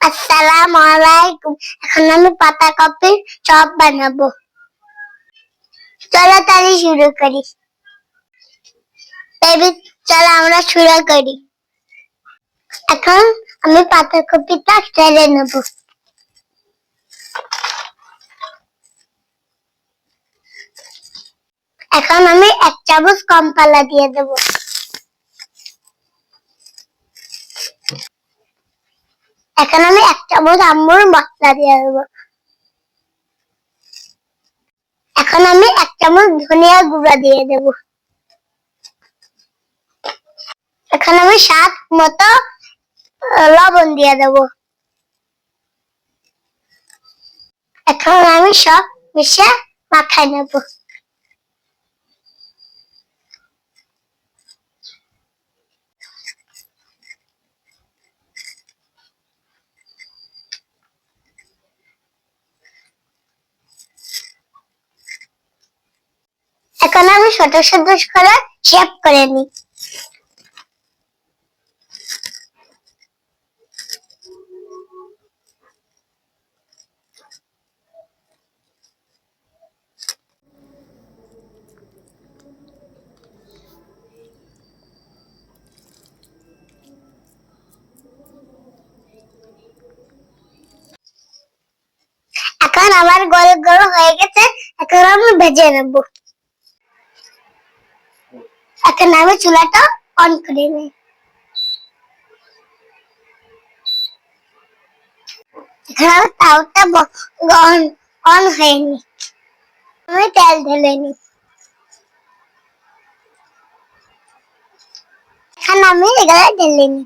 আসসালামু আলাইকুম। এখন আমি পাতাকপির চপ বানাবো। চলো তাহলে শুরু করি। বেবি, চলো আমরা শুরু করি। এখন আমি পাতাকপিটা ছেড়ে নেব। এখন আমি 1 চামচ কর্নফ্লাওয়ার দিয়ে দেব। এখন আমি 1 চামচ আমুল মশলা দিয়ে দেব। এখন আমি 1 চামচ ধনিয়া গুঁড়া দিয়ে দেব। এখন আমি স্বাদ মতো লবণ দিয়ে দেব। এখন আমি সব মিশিয়ে মাখাই নেব। এখন আমি ছোট ছোট করে শেপ করে নিই। এখন আমার গোল গোল হয়ে গেছে। এখন আমি ভেজে নেব। এখন আমি চুলাটা অন করে নিই। এখন আমার তাওয়াটা অন হয়নি। আমি তেল ঢেলে নিই। এখন আমি এগুলো ঢেলে নিই।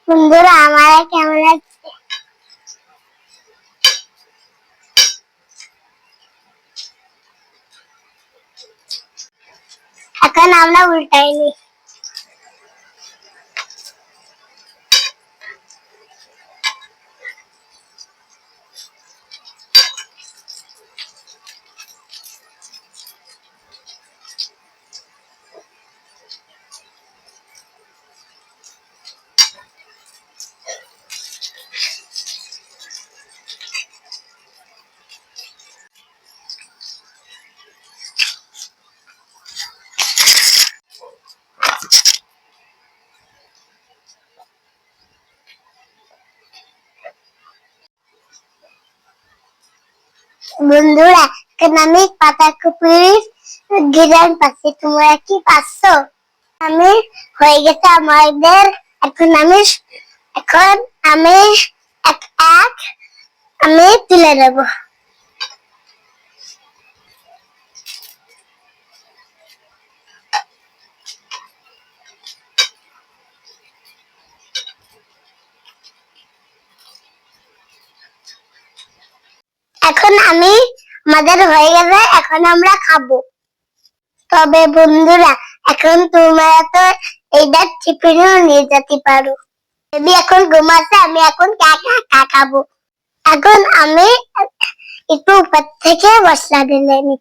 বন্ধুরা, আমার কেমন লাগছে? এখন আমরা উল্টাই নিই। বন্ধুরা, এখন আমি পাতাকপির ঘিরান পাচ্ছি। তোমরা কি পাচ্ছ? আমি হয়ে গেছে আমাদের। এখন আমি এক এক আমি তুলে নেব। এখন আমাদের হয়ে গেছে। এখন আমরা খাবো। তবে বন্ধুরা, এখন তোমরা তো এইটা টিফিনেও নিয়ে যেতে পারো। বেবি এখন ঘুমাচ্ছে। আমি এখন খাবো। এখন আমি একটু উপর থেকে মশলা ঢেলে নিই।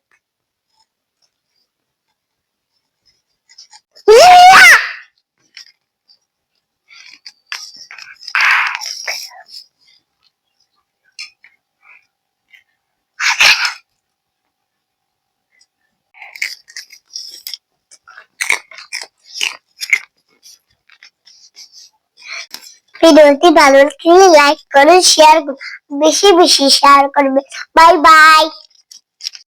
ভিডিওটি ভালো লাগলে লাইক করুন, শেয়ার করুন, বেশি বেশি শেয়ার করবে। Bye bye.